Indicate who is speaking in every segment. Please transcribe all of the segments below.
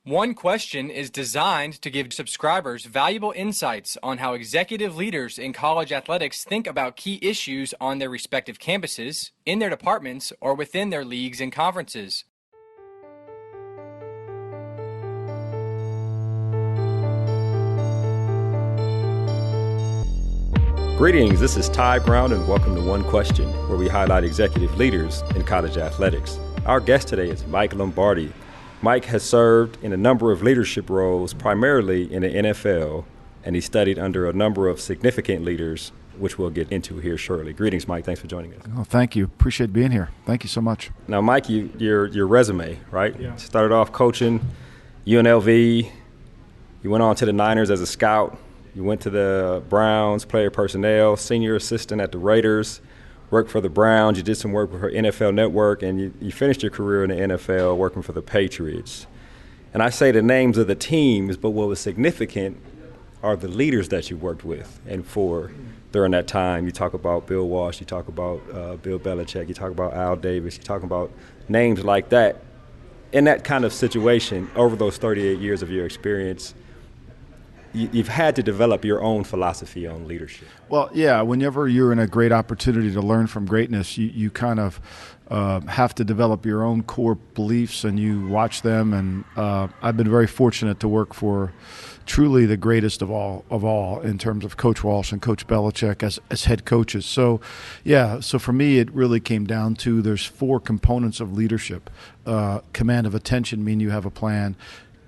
Speaker 1: One Question is designed to give subscribers valuable insights on how executive leaders in college athletics think about key issues on their respective campuses, in their departments, or within their leagues and conferences.
Speaker 2: Greetings, this is Ty Brown, and welcome to One Question, where we highlight executive leaders in college athletics. Our guest today is Mike Lombardi. Mike has served in a number of leadership roles, primarily in the NFL, and he studied under a number of significant leaders, which we'll get into here shortly. Greetings, Mike. Thanks for joining us.
Speaker 3: Oh, thank you. Appreciate being here. Thank you so much.
Speaker 2: Now, Mike, your resume, right? Yeah. Started off coaching UNLV. You went on to the Niners as a scout. You went to the Browns, player personnel, senior assistant at the Raiders, worked for the Browns. You did some work for NFL Network, and you finished your career in the NFL working for the Patriots. And I say the names of the teams, but what was significant are the leaders that you worked with and for during that time. You talk about Bill Walsh, you talk about Bill Belichick, you talk about Al Davis, you talk about names like that. In that kind of situation, over those 38 years of your experience, you've had to develop your own philosophy on leadership.
Speaker 3: Well, yeah, whenever you're in a great opportunity to learn from greatness, you kind of have to develop your own core beliefs, and you watch them. And I've been very fortunate to work for truly the greatest of all in terms of Coach Walsh and Coach Belichick as head coaches. So, yeah, so for me it really came down to there's 4 components of leadership. Command of attention, meaning you have a plan.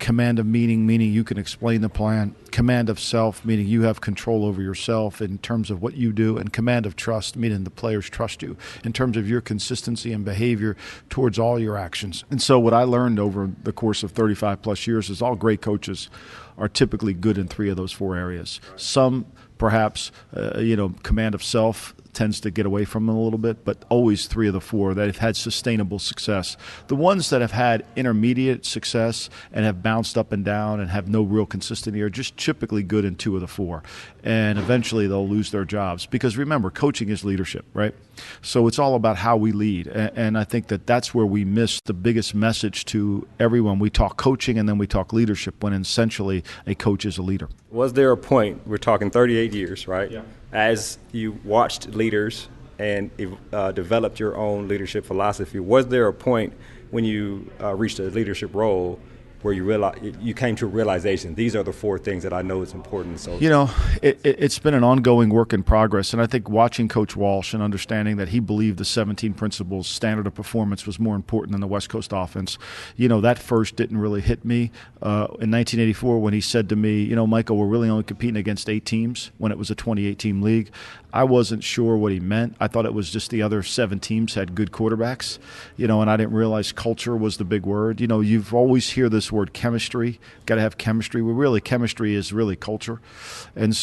Speaker 3: Command of meaning you can explain the plan. Command of self, meaning you have control over yourself in terms of what you do. And command of trust, meaning the players trust you in terms of your consistency and behavior towards all your actions. And so what I learned over the course of 35 plus years is all great coaches are typically good in 3 of those 4 areas. Some perhaps, command of self tends to get away from them a little bit, but always 3 of the 4 that have had sustainable success. The ones that have had intermediate success and have bounced up and down and have no real consistency are just typically good in 2 of the 4. And eventually they'll lose their jobs. Because remember, coaching is leadership, right? So it's all about how we lead. And I think that that's where we miss the biggest message to everyone. We talk coaching and then we talk leadership when essentially a coach is a leader.
Speaker 2: Was there a point, we're talking 38 years, right? Yeah. As you watched leaders and developed your own leadership philosophy, was there a point when you reached a leadership role where you came to a realization, these are the 4 things that I know is important? So,
Speaker 3: it's been an ongoing work in progress, and I think watching Coach Walsh and understanding that he believed the 17 principles standard of performance was more important than the West Coast offense. That first didn't really hit me. In 1984, when he said to me, Michael, we're really only competing against 8 teams when it was a 28-team league. I wasn't sure what he meant. I thought it was just the other 7 teams had good quarterbacks, and I didn't realize culture was the big word. You've always hear this word chemistry, got to have chemistry. Well, really, chemistry is really culture. And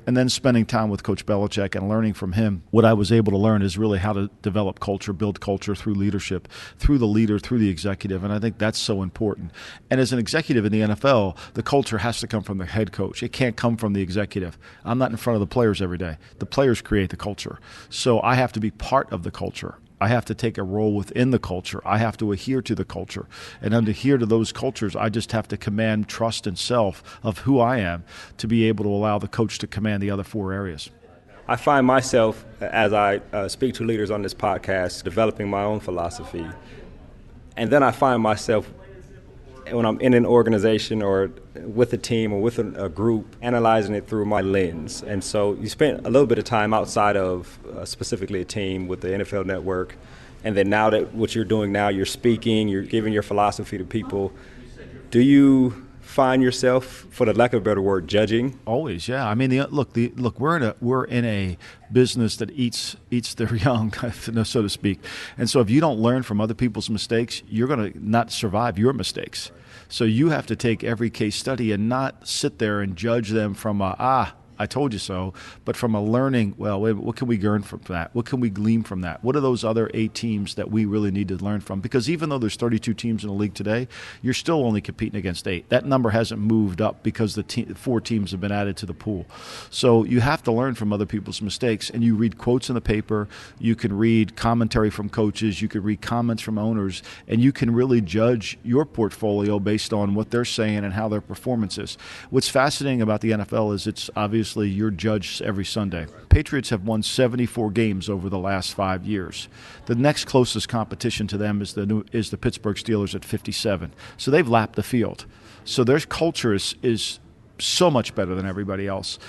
Speaker 3: then spending time with Coach Belichick and learning from him, what I was able to learn is really how to develop culture, build culture through leadership, through the leader, through the executive, and I think that's so important. And as an executive in the NFL, the culture has to come from the head coach. It can't come from the executive. I'm not in front of the players every day. The players create the culture. So I have to be part of the culture. I have to take a role within the culture. I have to adhere to the culture. And to adhere to those cultures, I just have to command trust and self of who I am to be able to allow the coach to command the other 4 areas.
Speaker 2: I find myself, as I speak to leaders on this podcast, developing my own philosophy. And then I find myself, when I'm in an organization or with a team or with a group, analyzing it through my lens. And so you spent a little bit of time outside of specifically a team with the NFL Network. And then now that what you're doing now, you're speaking, you're giving your philosophy to people. Do you find yourself, for the lack of a better word, judging?
Speaker 3: Always, yeah. I mean, look, we're in a business that eats their young, so to speak. And so if you don't learn from other people's mistakes, you're going to not survive your mistakes. So you have to take every case study and not sit there and judge them from I told you so, but from a learning, well, what can we learn from that? What can we glean from that? What are those other 8 teams that we really need to learn from? Because even though there's 32 teams in the league today, you're still only competing against 8. That number hasn't moved up because the 4 teams have been added to the pool. So you have to learn from other people's mistakes, and you read quotes in the paper, you can read commentary from coaches, you can read comments from owners, and you can really judge your portfolio based on what they're saying and how their performance is. What's fascinating about the NFL is it's obviously you're judged every Sunday. Patriots have won 74 games over the last 5 years. The next closest competition to them is the Pittsburgh Steelers at 57. So they've lapped the field. So their culture is so much better than everybody else.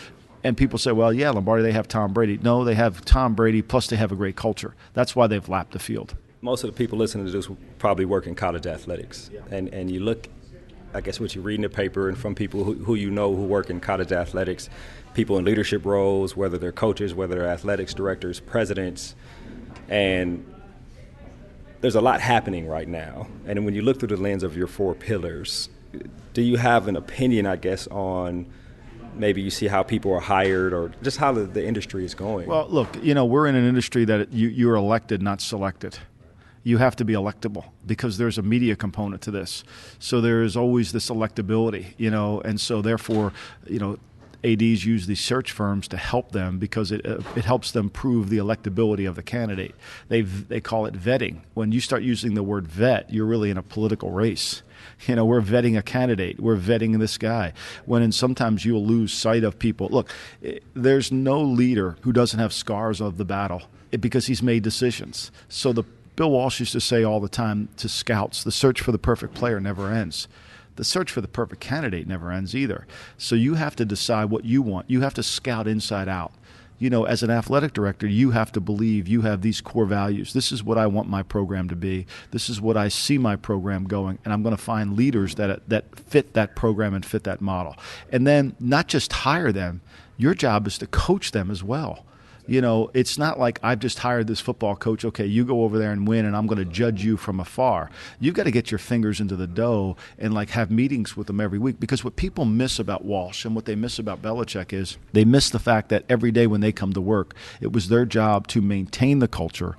Speaker 3: And people say, well, yeah, Lombardi, they have Tom Brady. No, they have Tom Brady, plus they have a great culture. That's why they've lapped the field.
Speaker 2: Most of the people listening to this probably work in college athletics. Yeah. And you look, I guess, what you read in the paper and from people who you know who work in college athletics, people in leadership roles, whether they're coaches, whether they're athletics directors, presidents, and there's a lot happening right now. And when you look through the lens of your 4 pillars, do you have an opinion, I guess, on maybe you see how people are hired or just how the industry is going?
Speaker 3: Well, look, we're in an industry that you're elected, not selected. You have to be electable because there's a media component to this. So there is always this electability, and so therefore, ADs use these search firms to help them because it helps them prove the electability of the candidate. They call it vetting. When you start using the word vet, you're really in a political race. We're vetting a candidate. We're vetting this guy. Sometimes you'll lose sight of people. Look, there's no leader who doesn't have scars of the battle because he's made decisions. So Bill Walsh used to say all the time to scouts, the search for the perfect player never ends. The search for the perfect candidate never ends either. So you have to decide what you want. You have to scout inside out. As an athletic director, you have to believe you have these core values. This is what I want my program to be. This is what I see my program going, and I'm going to find leaders that fit that program and fit that model. And then not just hire them, your job is to coach them as well. It's not like I've just hired this football coach. Okay, you go over there and win, and I'm going to judge you from afar. You've got to get your fingers into the dough and have meetings with them every week. Because what people miss about Walsh and what they miss about Belichick is they miss the fact that every day when they come to work, it was their job to maintain the culture,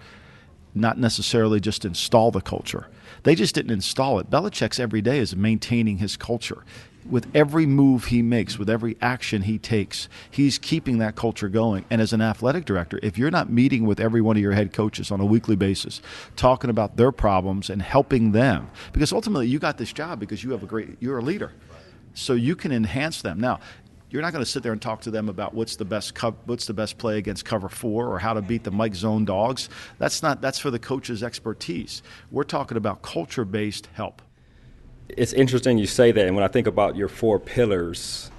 Speaker 3: not necessarily just install the culture. They just didn't install it. Belichick's every day is maintaining his culture. With every move he makes, with every action he takes, he's keeping that culture going. And as an athletic director, if you're not meeting with every one of your head coaches on a weekly basis, talking about their problems and helping them, because ultimately you got this job because you're a leader. So you can enhance them. Now, you're not going to sit there and talk to them about what's the best play against cover 4 or how to beat the Mike zone dogs. That's for the coach's expertise. We're talking about culture-based help.
Speaker 2: It's interesting you say that, and when I think about your 4 pillars,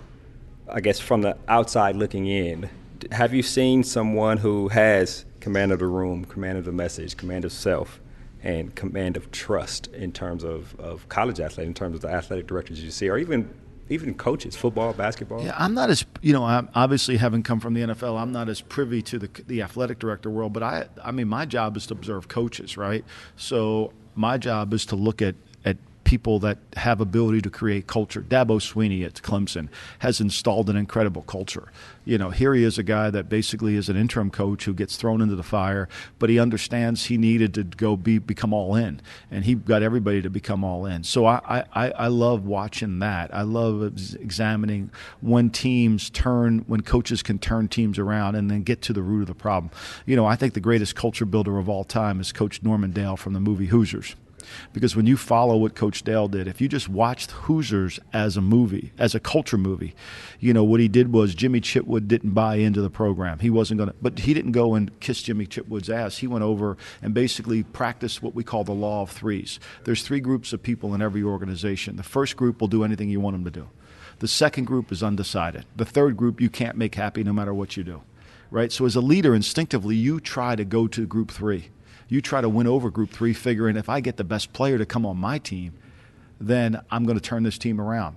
Speaker 2: I guess from the outside looking in, have you seen someone who has command of the room, command of the message, command of self, and command of trust in terms of college athletes, in terms of the athletic directors you see, or even coaches, football, basketball?
Speaker 3: Yeah, I'm not as, I'm obviously having come from the NFL, I'm not as privy to the athletic director world, but I mean, my job is to observe coaches, right? So my job is to look at people that have ability to create culture. Dabo Swinney at Clemson has installed an incredible culture. Here he is, a guy that basically is an interim coach who gets thrown into the fire, but he understands he needed to go become all in, and he got everybody to become all in. So I love watching that. I love examining when coaches can turn teams around and then get to the root of the problem. I think the greatest culture builder of all time is Coach Norman Dale from the movie Hoosiers. Because when you follow what Coach Dale did, if you just watched Hoosiers as a movie, as a culture movie, what he did was Jimmy Chitwood didn't buy into the program. He wasn't going to, but he didn't go and kiss Jimmy Chitwood's ass. He went over and basically practiced what we call the law of threes. There's 3 groups of people in every organization. The first group will do anything you want them to do. The second group is undecided. The third group you can't make happy no matter what you do, right? So as a leader, instinctively, you try to go to group 3. You try to win over group 3, figuring if I get the best player to come on my team, then I'm going to turn this team around.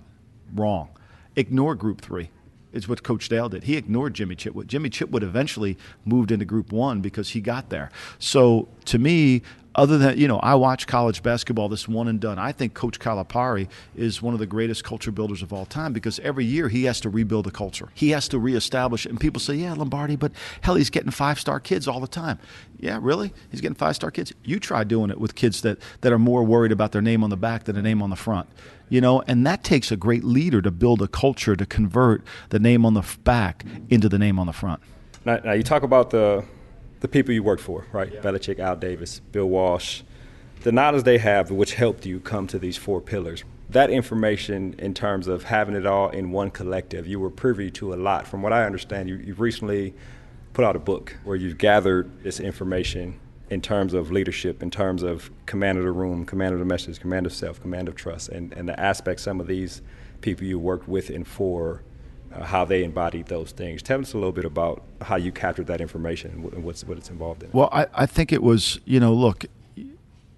Speaker 3: Wrong. Ignore group 3. It's what Coach Dale did. He ignored Jimmy Chitwood. Jimmy Chitwood eventually moved into group 1 because he got there. So to me, other than, I watch college basketball, this one and done. I think Coach Calipari is one of the greatest culture builders of all time because every year he has to rebuild a culture. He has to reestablish it. And people say, yeah, Lombardi, but hell, he's getting 5-star kids all the time. Yeah, really? He's getting 5-star kids? You try doing it with kids that are more worried about their name on the back than a name on the front. And that takes a great leader to build a culture to convert the name on the back into the name on the front.
Speaker 2: Now you talk about the people you worked for, right? Yeah. Belichick, Al Davis, Bill Walsh, the knowledge they have which helped you come to these 4 pillars. That information in terms of having it all in one collective, you were privy to a lot. From what I understand, you've recently put out a book where you've gathered this information in terms of leadership, in terms of command of the room, command of the message, command of self, command of trust, and the aspects some of these people you worked with and for, how they embodied those things. Tell us a little bit about how you captured that information and what it's involved in.
Speaker 3: Well, I think it was, look,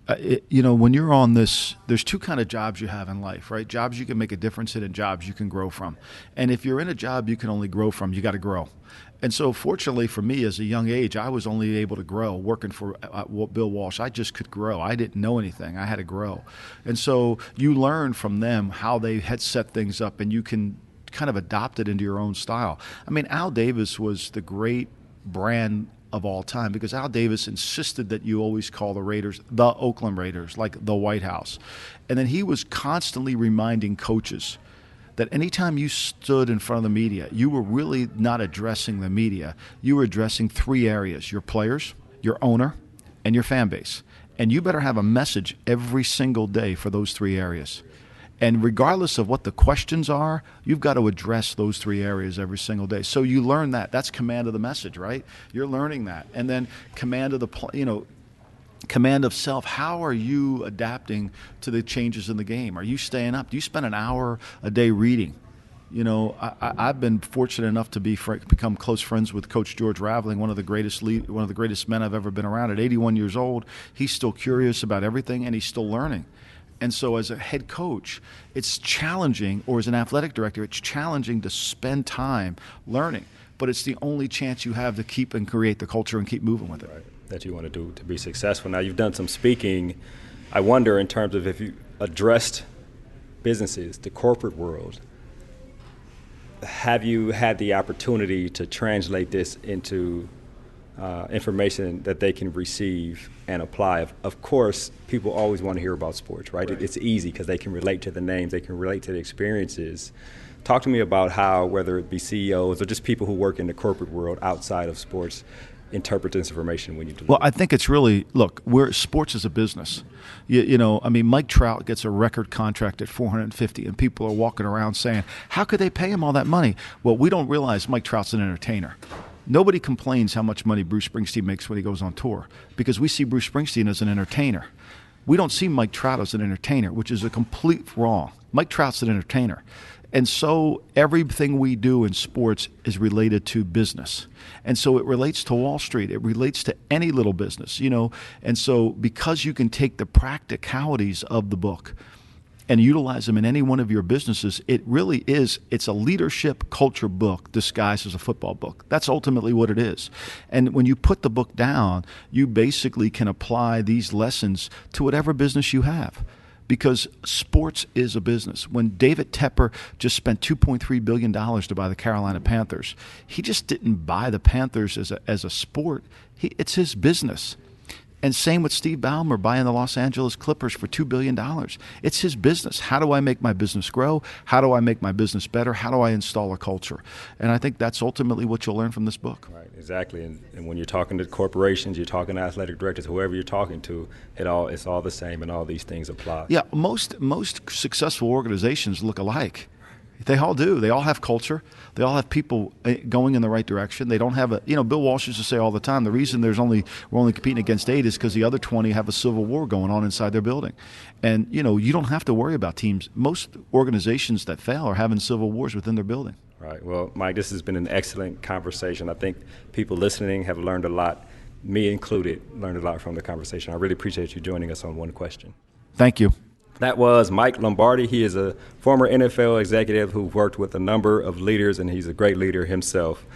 Speaker 3: when you're on this, there's 2 kind of jobs you have in life, right? Jobs you can make a difference in and jobs you can grow from. And if you're in a job you can only grow from, you got to grow. And so fortunately for me, as a young age, I was only able to grow working for Bill Walsh. I just could grow. I didn't know anything. I had to grow. And so you learn from them how they had set things up, and you can kind of adopt it into your own style. I mean, Al Davis was the great brand of all time because Al Davis insisted that you always call the Raiders the Oakland Raiders, like the White House. And then he was constantly reminding coaches that anytime you stood in front of the media, you were really not addressing the media. You were addressing 3 areas: your players, your owner, and your fan base. And you better have a message every single day for those 3 areas. And regardless of what the questions are, you've got to address those 3 areas every single day. So you learn that. That's command of the message, right? You're learning that. And then command of command of self. How are you adapting to the changes in the game? Are you staying up? Do you spend an hour a day reading? I've been fortunate enough to become close friends with Coach George Raveling, one of the greatest men I've ever been around. At 81 years old, he's still curious about everything, and he's still learning. And so as a head coach, it's challenging, or as an athletic director, it's challenging to spend time learning. But it's the only chance you have to keep and create the culture and keep moving with it.
Speaker 2: Right. That you want to do to be successful. Now, you've done some speaking. I wonder, in terms of if you addressed businesses, the corporate world, have you had the opportunity to translate this into information that they can receive and apply? Of course, people always want to hear about sports, right? It's easy because they can relate to the names, they can relate to the experiences. Talk to me about how, whether it be CEOs or just people who work in the corporate world outside of sports, interpret this information when you deliver.
Speaker 3: Well, I think it's really, look, sports is a business. Mike Trout gets a record contract at $450, and people are walking around saying, how could they pay him all that money? Well, we don't realize Mike Trout's an entertainer. Nobody complains how much money Bruce Springsteen makes when he goes on tour because we see Bruce Springsteen as an entertainer. We don't see Mike Trout as an entertainer, which is a complete wrong. Mike Trout's an entertainer. And so everything we do in sports is related to business. And so it relates to Wall Street. It relates to any little business, And so because you can take the practicalities of the book and utilize them in any one of your businesses, it's a leadership culture book disguised as a football book. That's ultimately what it is. And when you put the book down, you basically can apply these lessons to whatever business you have. Because sports is a business. When David Tepper just spent $2.3 billion to buy the Carolina Panthers, he just didn't buy the Panthers as a sport. It's his business. And same with Steve Ballmer buying the Los Angeles Clippers for $2 billion. It's his business. How do I make my business grow? How do I make my business better? How do I install a culture? And I think that's ultimately what you'll learn from this book.
Speaker 2: Right, exactly. And when you're talking to corporations, you're talking to athletic directors, whoever you're talking to, it's all the same, and all these things apply.
Speaker 3: Yeah, most successful organizations look alike. They all do. They all have culture. They all have people going in the right direction. They don't have Bill Walsh used to say all the time, the reason we're only competing against 8 is because the other 20 have a civil war going on inside their building. And, you don't have to worry about teams. Most organizations that fail are having civil wars within their building.
Speaker 2: Right. Well, Mike, this has been an excellent conversation. I think people listening have learned a lot, me included, learned a lot from the conversation. I really appreciate you joining us on One Question.
Speaker 3: Thank you.
Speaker 2: That was Mike Lombardi. He is a former NFL executive who worked with a number of leaders, and he's a great leader himself.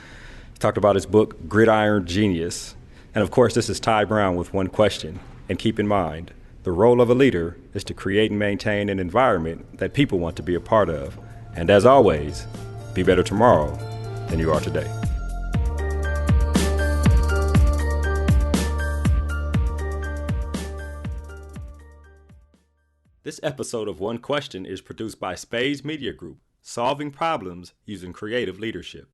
Speaker 2: He talked about his book, Gridiron Genius. And, of course, this is Ty Brown with One Question. And keep in mind, the role of a leader is to create and maintain an environment that people want to be a part of. And as always, be better tomorrow than you are today. This episode of One Question is produced by Spades Media Group, solving problems using creative leadership.